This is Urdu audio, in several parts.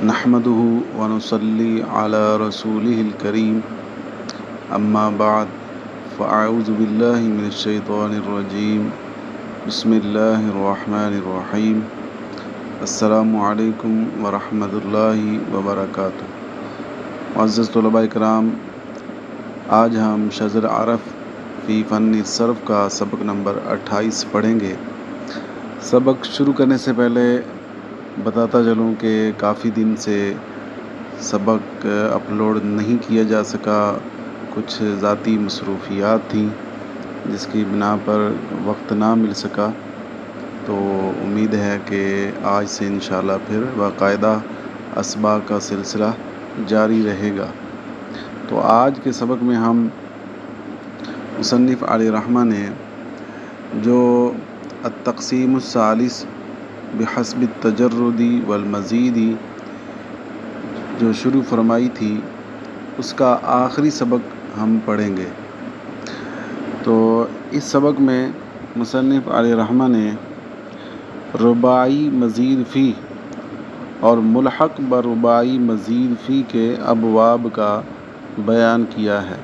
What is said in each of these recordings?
نحمده ونصلي على رسوله الكريم اما بعد فاعوذ بالله من الشيطان الرجيم بسم الله الرحمن الرحيم السلام علیکم ورحمۃ اللہ وبرکاتہ۔ معزز طلباء کرام، آج ہم شذر عرف فی فن صرف کا سبق نمبر 28 پڑھیں گے۔ سبق شروع کرنے سے پہلے بتاتا چلوں کہ کافی دن سے سبق اپلوڈ نہیں کیا جا سکا، کچھ ذاتی مصروفیات تھیں جس کی بنا پر وقت نہ مل سکا، تو امید ہے کہ آج سے انشاءاللہ پھر باقاعدہ اسباق کا سلسلہ جاری رہے گا۔ تو آج کے سبق میں ہم مصنف علیہ رحمہ نے جو التقسیم الثالث بحسب التجرد والمزید جو شروع فرمائی تھی، اس کا آخری سبق ہم پڑھیں گے۔ تو اس سبق میں مصنف علیہ رحمہ نے رباعی مزید فی اور ملحق برباعی مزید فی کے ابواب کا بیان کیا ہے۔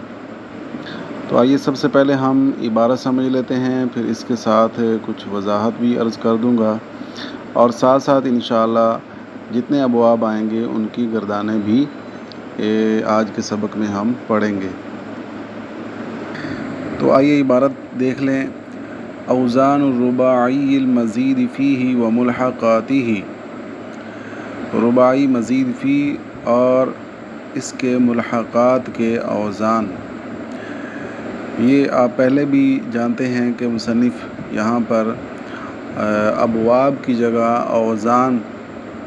تو آئیے سب سے پہلے ہم عبارت سمجھ لیتے ہیں، پھر اس کے ساتھ کچھ وضاحت بھی عرض کر دوں گا، اور ساتھ ساتھ انشاءاللہ جتنے ابواب آئیں گے ان کی گردانیں بھی آج کے سبق میں ہم پڑھیں گے۔ تو آئیے عبارت دیکھ لیں۔ اوزان الرباعی المزید فیہ و ملحقاتہ، رباعی مزید فی اور اس کے ملحقات کے اوزان۔ یہ آپ پہلے بھی جانتے ہیں کہ مصنف یہاں پر ابواب کی جگہ اوزان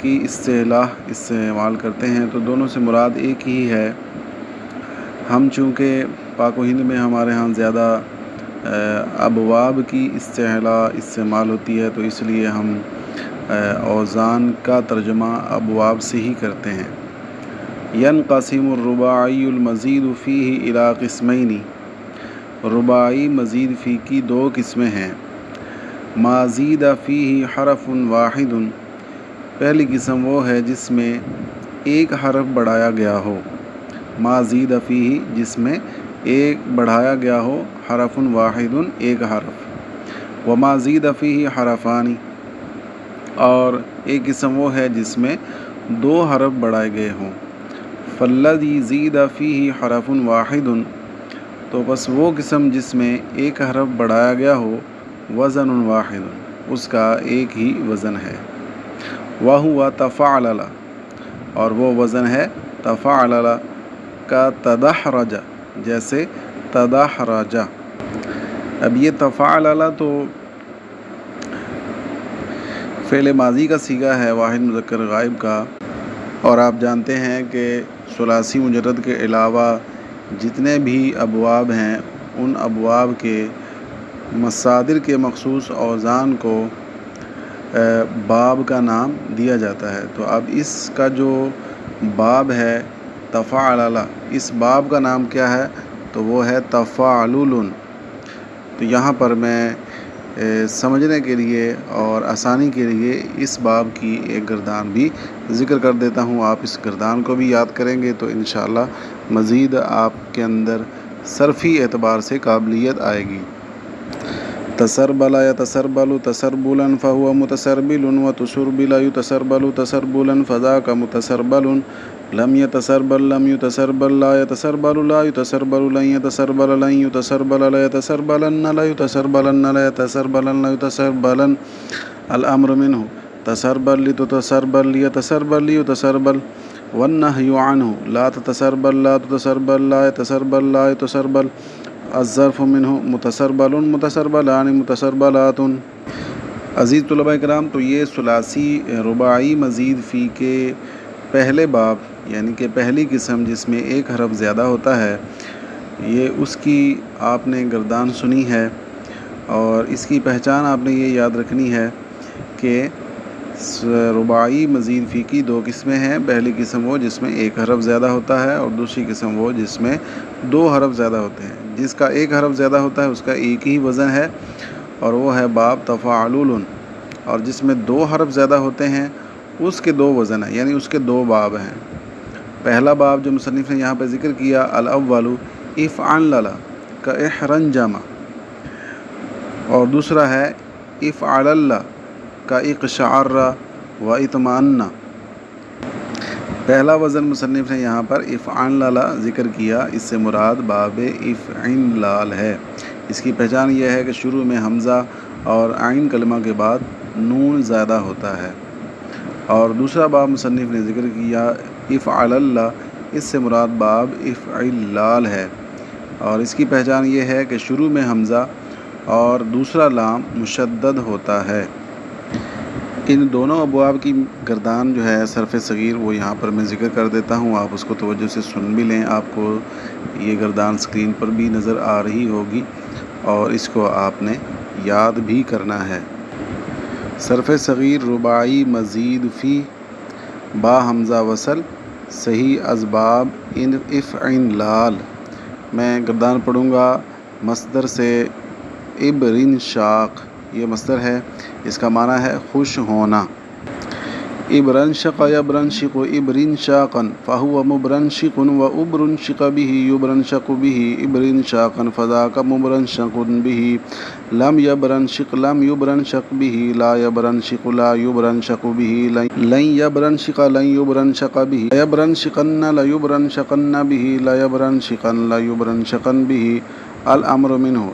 کی اصطلاح استعمال کرتے ہیں، تو دونوں سے مراد ایک ہی ہے۔ ہم چونکہ پاک و ہند میں ہمارے ہاں زیادہ ابواب کی اصطلاح استعمال ہوتی ہے، تو اس لیے ہم اوزان کا ترجمہ ابواب سے ہی کرتے ہیں۔ ینقسم الرباعی المزید فیہ الی قسمین، رباعی مزید فی کی دو قسمیں ہیں۔ ما زید فیہ حرف واحد، پہلی قسم وہ ہے جس میں ایک حرف بڑھایا گیا ہو۔ ما زید فیہ، جس میں ایک بڑھایا گیا ہو، حرف واحد، ایک حرف۔ وما زید فیہ حرفان، اور ایک قسم وہ ہے جس میں دو حرف بڑھائے گئے ہوں۔ فالذی زید فیہ حرف واحد، تو بس وہ قسم جس میں ایک حرف بڑھایا گیا ہو، وزن واحد، اس کا ایک ہی وزن ہے۔ وہو تفعلل، اور وہ وزن ہے تفعلل، کا تدحرج، جیسے تدحرج۔ اب یہ تفعلل تو فعل ماضی کا صیغہ ہے، واحد مذکر غائب کا، اور آپ جانتے ہیں کہ ثلاثی مجرد کے علاوہ جتنے بھی ابواب ہیں ان ابواب کے مصادر کے مخصوص اوزان کو باب کا نام دیا جاتا ہے۔ تو اب اس کا جو باب ہے تفعلل، اس باب کا نام کیا ہے؟ تو وہ ہے تفاعلل۔ تو یہاں پر میں سمجھنے کے لیے اور آسانی کے لیے اس باب کی ایک گردان بھی ذکر کر دیتا ہوں۔ آپ اس گردان کو بھی یاد کریں گے تو انشاءاللہ مزید آپ کے اندر صرفی اعتبار سے قابلیت آئے گی۔ تسربل یتسربل تسربلا فهو متسربل، وتسربل یتسربل تسربلا فذاک متسربل۔ لم یتسربل لم یتسربل لا یتسربل لا یتسربل لن یتسربل لن یتسربل لا یتسربلن لا یتسربلن لا یتسربلن لا یتسربلن۔ الامر منہ تسربل لتتسربل لیتسربل لیتسربل، والنہی عنہ لا تتسربل لا تتسربل لا یتسربل لا یتسربل۔ الظرف منہ متسربل متسربلان متسربلات۔ عزیز طلباء کرام، تو یہ ثلاثی رباعی مزید فی کے پہلے باب، یعنی کہ پہلی قسم جس میں ایک حرف زیادہ ہوتا ہے، یہ اس کی آپ نے گردان سنی ہے، اور اس کی پہچان آپ نے یہ یاد رکھنی ہے کہ رباعی مزید فی کی دو قسمیں ہیں۔ پہلی قسم وہ جس میں ایک حرف زیادہ ہوتا ہے، اور دوسری قسم وہ جس میں دو حرف زیادہ ہوتے ہیں۔ جس کا ایک حرف زیادہ ہوتا ہے اس کا ایک ہی وزن ہے، اور وہ ہے باب تفاعلل، اور جس میں دو حرف زیادہ ہوتے ہیں اس کے 2 وزن ہیں، یعنی اس کے 2 باب ہیں۔ پہلا باب جو مصنف نے یہاں پہ ذکر کیا الاول افعلل کا احرنجم، اور دوسرا ہے افعلل کا اقشعر و اطمأن۔ پہلا وزن مصنف نے یہاں پر افعلل ذکر کیا، اس سے مراد باب افعلال ہے۔ اس کی پہچان یہ ہے کہ شروع میں حمزہ اور عین کلمہ کے بعد نون زیادہ ہوتا ہے۔ اور دوسرا باب مصنف نے ذکر کیا افعلل، اس سے مراد باب افعلال ہے، اور اس کی پہچان یہ ہے کہ شروع میں حمزہ اور دوسرا لام مشدد ہوتا ہے۔ ان دونوں ابواب کی گردان جو ہے صرف صغیر وہ یہاں پر میں ذکر کر دیتا ہوں، آپ اس کو توجہ سے سن بھی لیں، آپ کو یہ گردان سکرین پر بھی نظر آ رہی ہوگی اور اس کو آپ نے یاد بھی کرنا ہے۔ صرف صغیر رباعی مزید فی با حمزہ وصل صحیح اسباب ان افعلال۔ میں گردان پڑھوں گا مصدر سے ابرنشاق، یہ مصدر ہے، اس کا معنی ہے خوش ہونا۔ ابرنشق یبرنشق ابرنشاقا فهو مبرنشق و ابرنشق به یبرنشق به ابرنشاقا فذاك مبرنشق به لم یبرنشق لم یبرنشق به لا یبرنشق لا یبرنشق به لن یبرنشق لن یبرنشق به یبرنشقن لا یبرنشقن به لا یبرنشقن لا یبرنشقن به الامر منه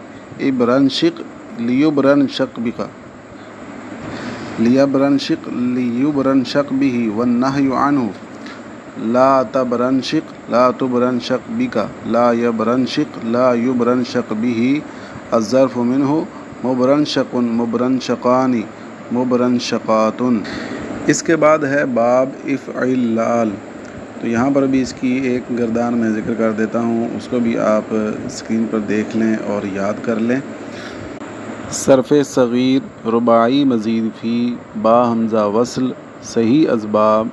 ابرنشق لیبرنشق بک لیبرنشق لیبرنشق به والنهی عنه لا تبرنشق لا تبرنشق بک لا یبرنشق لا یبرنشق به الظرف منه مبرنشق مبرنشقان مبرنشقات۔ اس کے بعد ہے باب افعلال، تو یہاں پر بھی اس کی ایک گردان میں ذکر کر دیتا ہوں، اس کو بھی آپ اسکرین پر دیکھ لیں اور یاد کر لیں۔ صرف صغیر رباعی مزید فی با حمزہ وصل صحیح اسباب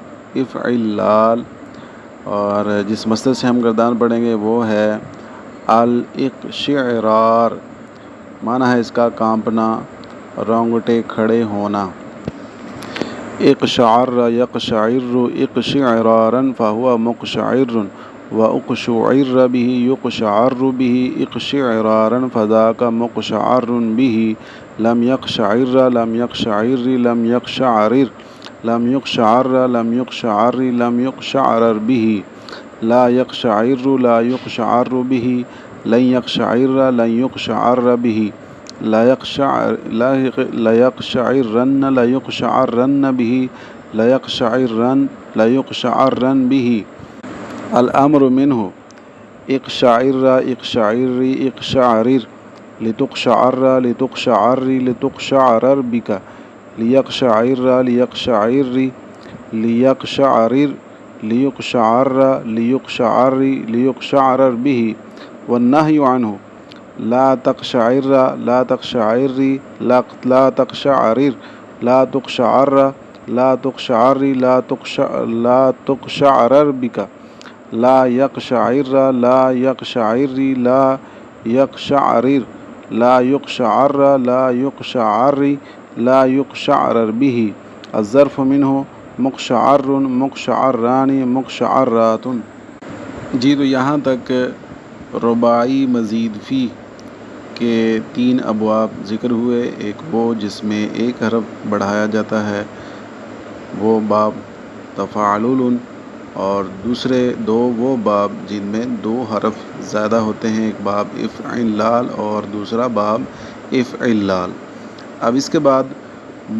افعلال، اور جس مصدر سے ہم گردان پڑھیں گے وہ ہے الاقشعرار، معنی ہے اس کا کانپنا، رونگٹے کھڑے ہونا۔ اقشعر یقشعر اقشعرارا فهو مقشعر واقشعر به يقشعر به اقشعرارا فذاك مقشعر به لم يقشعر لم يقشعر لم يقشعر لم يقشعر لم يقشعر لم يقشعر به لا يقشعر لا يقشعر به لن يقشعر لن يقشعر به لا يقشعرن لا يقشعرن به لا يقشعرن لا يقشعرن به الامر منه اقشعر اقشعر اقشعرر لتقشعر لتقشعر لتقشعرر بك ليقشعر ليقشعر ليقشعرر ليقشعر ليقشعر ليقشعرر به والنهي عنه لا تقشعر لا تقشعر لا تقشعرر لا تقشعر لا تقشعر لا تقشعرر بك لا يقشعر لا يقشعر لا يقشعرر لا يقشعر لا يقشعر لا يقشعرر به الظرف منه مقشعر مقشعران مقشعرات۔ جی تو یہاں تک رباعی مزید فی کے 3 ابواب ذکر ہوئے، ایک وہ جس میں ایک حرف بڑھایا جاتا ہے وہ باب تفاعلل، اور دوسرے 2 وہ باب جن میں 2 حرف زیادہ ہوتے ہیں، ایک باب افعلال اور دوسرا باب افعلال۔ اب اس کے بعد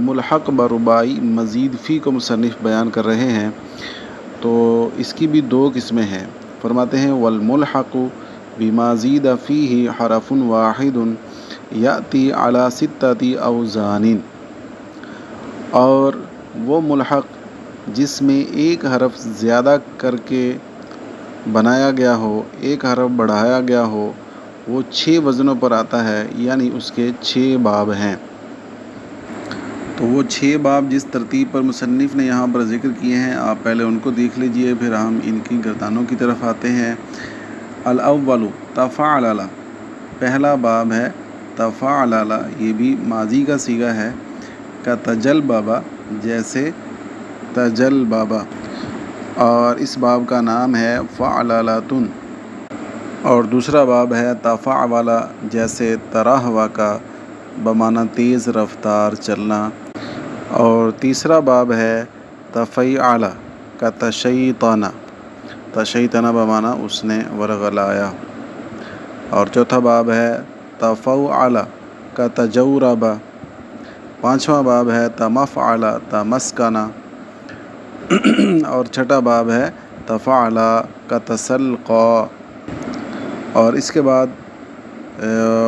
ملحق برباعی مزید فی کو مصنف بیان کر رہے ہیں، تو اس کی بھی 2 قسمیں ہیں۔ فرماتے ہیں والملحق بما زید فیہ حرف واحد یأتی علی 6 اوزان، اور وہ ملحق جس میں ایک حرف زیادہ کر کے بنایا گیا ہو، ایک حرف بڑھایا گیا ہو، وہ 6 وزنوں پر آتا ہے، یعنی اس کے 6 باب ہیں۔ تو وہ 6 باب جس ترتیب پر مصنف نے یہاں پر ذکر کیے ہیں، آپ پہلے ان کو دیکھ لیجئے، پھر ہم ان کی گردانوں کی طرف آتے ہیں۔ الاول تفاعلل، پہلا باب ہے تفاعلل، یہ بھی ماضی کا صیغہ ہے، کا تجلبب، جیسے تجل بابا، اور اس باب کا نام ہے فعلالاتن، اور دوسرا باب ہے تفاعلا، جیسے تراہوا کا بمعنی تیز رفتار چلنا، اور تیسرا باب ہے تفیعلا کا تشیطانہ، تشیطانہ بمعنی اس نے ورغلایا، اور چوتھا باب ہے تفوعلا کا تجوربا، پانچواں باب ہے تمفعلا تمسکنا، اور چھٹا باب ہے تفعلا کا تسلقا۔ اور اس کے بعد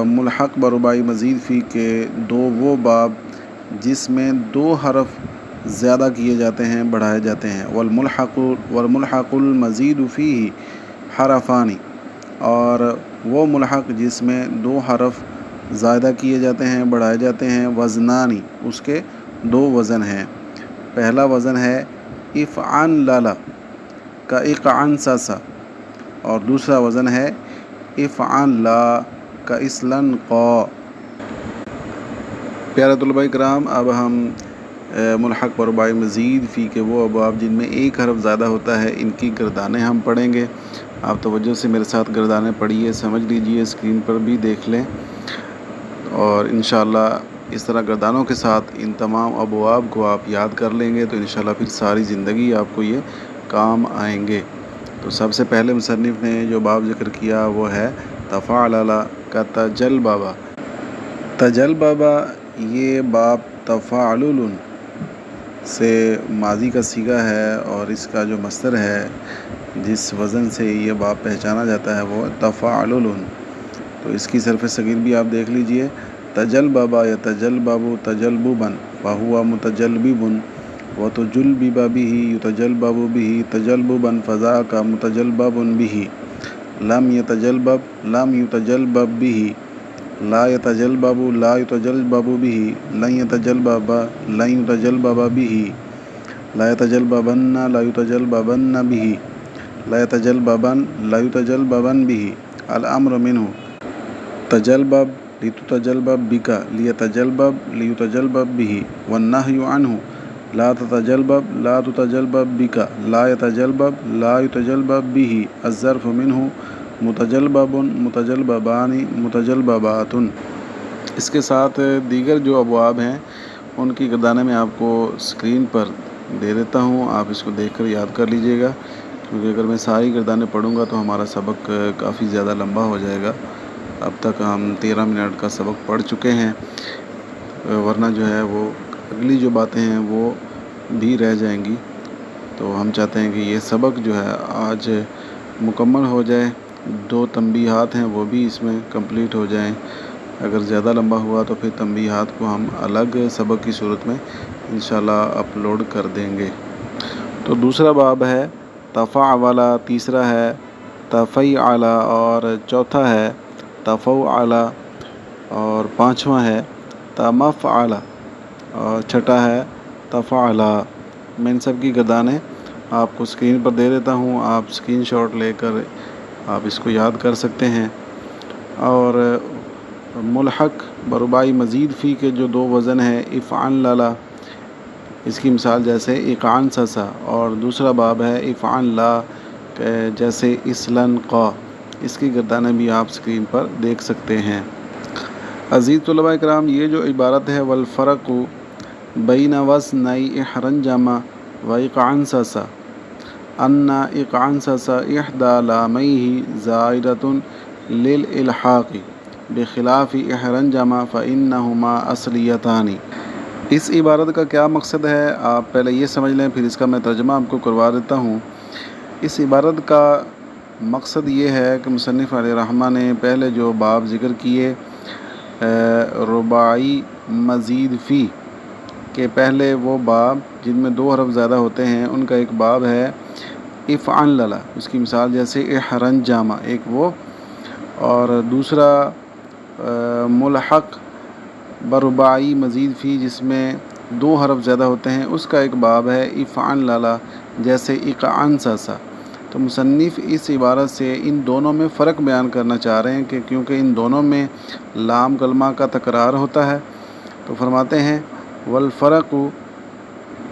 ملحق بربائی مزید فی کے وہ باب جس میں 2 حرف زیادہ کیے جاتے ہیں، بڑھائے جاتے ہیں، والملحق المزید فیہ حرفانی، اور وہ ملحق جس میں 2 حرف زائدہ کیے جاتے ہیں، بڑھائے جاتے ہیں، وزنانی، اس کے 2 وزن ہیں۔ پہلا وزن ہے افعن لالا کا اقعن ساسا، اور دوسرا وزن ہے افعن لا کا اسلن قا۔ پیارے طلباء کرام، اب ہم ملحق بربائی مزید فی کے وہ ابواب جن میں 1 حرف زیادہ ہوتا ہے، ان کی گردانیں ہم پڑھیں گے۔ آپ توجہ سے میرے ساتھ گردانیں پڑھیے، سمجھ لیجئے، اسکرین پر بھی دیکھ لیں، اور انشاءاللہ اس طرح گردانوں کے ساتھ ان تمام ابواب کو آپ یاد کر لیں گے تو انشاءاللہ پھر ساری زندگی آپ کو یہ کام آئیں گے۔ تو سب سے پہلے مصنف نے جو باب ذکر کیا وہ ہے تفعللا کا تجل بابا۔ تجل بابا، یہ باب تفعلل سے ماضی کا صیغہ ہے، اور اس کا جو مصدر ہے جس وزن سے یہ باب پہچانا جاتا ہے وہ تفعلل۔ تو اس کی صرف صغیر بھی آپ دیکھ لیجئے، تجل بابا یا تجل بابو تجلببن فہوا متجلبب وتجلبب به یتجلبب به تجلببا فذاک متجلبب به، لم یتجلبب لم یتجلبب به، لا یتجلبب لا یتجلبب به، لن یتجلبب لن یتجلبب به، لا یتجلببن لا یتجلببن به، لا یتجلببن لا یتجلببن به، الامر منه تجلبب لتتجلبب بک لیتجلبب لیتجلبب به، والنهی عنه لا تتجلبب لا تتجلبب بک لا یتجلبب لا یتجلبب به، الظرف منه متجلبب متجلببان متجلببات۔ اس کے ساتھ دیگر جو ابواب ہیں ان کی گردانیں میں آپ کو اسکرین پر دے دیتا ہوں، آپ اس کو دیکھ کر یاد کر لیجئے گا، کیونکہ اگر میں ساری گردانیں پڑھوں گا تو ہمارا سبق کافی زیادہ لمبا ہو جائے گا۔ اب تک ہم 13 منٹ کا سبق پڑھ چکے ہیں، ورنہ جو ہے وہ اگلی جو باتیں ہیں وہ بھی رہ جائیں گی، تو ہم چاہتے ہیں کہ یہ سبق جو ہے آج مکمل ہو جائے۔ 2 تنبیہات ہیں وہ بھی اس میں کمپلیٹ ہو جائیں، اگر زیادہ لمبا ہوا تو پھر تنبیہات کو ہم الگ سبق کی صورت میں انشاءاللہ اپلوڈ کر دیں گے۔ تو دوسرا باب ہے تفعلا، تیسرا ہے تفیعلا، اور چوتھا ہے تفوعلا، اور پانچواں ہے تمفعلا، اور چھٹا ہے تفعلا۔ میں ان سب کی گردانیں آپ کو اسکرین پر دے دیتا ہوں، آپ اسکرین شاٹ لے کر آپ اس کو یاد کر سکتے ہیں۔ اور ملحق بربائی مزید فی کے جو 2 وزن ہیں افعن لالا، اس کی مثال جیسے اقعن سسا، اور دوسرا باب ہے افعن لا جیسے اسلن قا، اس کی گردانیں بھی آپ اسکرین پر دیکھ سکتے ہیں۔ عزیز طلباء کرام، یہ جو عبارت ہے والفرق بین وزنی احرنجم و اقعن سسا ان اقعن سسا احدى لاميه زائدة للالحاق بخلاف احرنجم فانهما اصلیتان۔ اس عبارت کا کیا مقصد ہے آپ پہلے یہ سمجھ لیں، پھر اس کا میں ترجمہ آپ کو کروا دیتا ہوں۔ اس عبارت کا مقصد یہ ہے کہ مصنف علیہ رحمہ نے پہلے جو باب ذکر کیے رباعی مزید فی کے، پہلے وہ باب جن میں 2 حرف زیادہ ہوتے ہیں ان کا ایک باب ہے افعن للا، اس کی مثال جیسے احرن جامہ، ایک وہ، اور دوسرا ملحق برباعی مزید فی جس میں 2 حرف زیادہ ہوتے ہیں اس کا ایک باب ہے افعن للا جیسے اقعن ساسا۔ تو مصنف اس عبارت سے ان دونوں میں فرق بیان کرنا چاہ رہے ہیں کہ کیونکہ ان دونوں میں لام کلمہ کا تکرار ہوتا ہے، تو فرماتے ہیں والفرق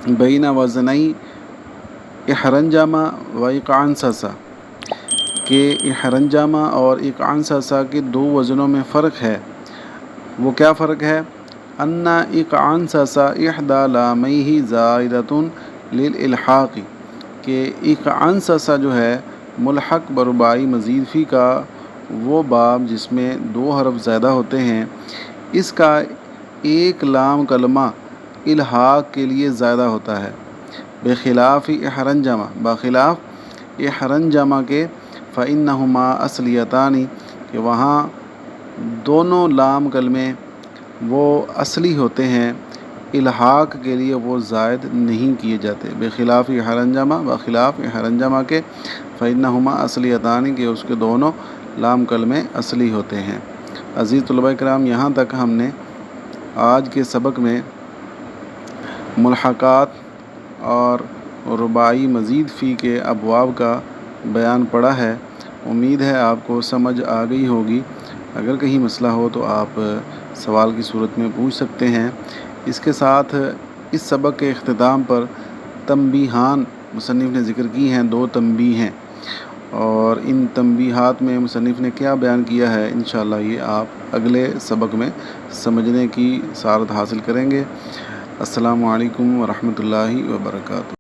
بین وزنی احرنجامہ و اقعنصصہ، کہ احرنجامہ اور اقعنصصہ کے دو وزنوں میں فرق ہے۔ وہ کیا فرق ہے؟ ان اقعنصصہ احدی لامہ زائدۃ للالحاق، کہ اقعنصصہ جو ہے ملحق بربائی مزید فی کا وہ باب جس میں دو حرف زیادہ ہوتے ہیں، اس کا ایک لام کلمہ الحاق کے لیے زیادہ ہوتا ہے، بخلاف احرنجامہ، بخلاف احرنجامہ کے، فإنہما اصلیتان، کہ وہاں دونوں لام کلمے وہ اصلی ہوتے ہیں، الحاق کے لیے وہ زائد نہیں کیے جاتے، بخلاف احرنجامہ، بخلاف احرنجامہ کے، فإنہما اصلیتان، کہ اس کے دونوں لام کلمے اصلی ہوتے ہیں۔ عزیز طلباء کرام، یہاں تک ہم نے آج کے سبق میں ملحقات اور رباعی مزید فی کے ابواب کا بیان پڑھا ہے۔ امید ہے آپ کو سمجھ آ گئی ہوگی۔ اگر کہیں مسئلہ ہو تو آپ سوال کی صورت میں پوچھ سکتے ہیں۔ اس کے ساتھ اس سبق کے اختتام پر تنبیہان مصنف نے ذکر کی ہیں، 2 تنبیہ ہیں، اور ان تنبیہات میں مصنف نے کیا بیان کیا ہے انشاءاللہ یہ آپ اگلے سبق میں سمجھنے کی سعادت حاصل کریں گے۔ السلام علیکم ورحمۃ اللہ وبرکاتہ۔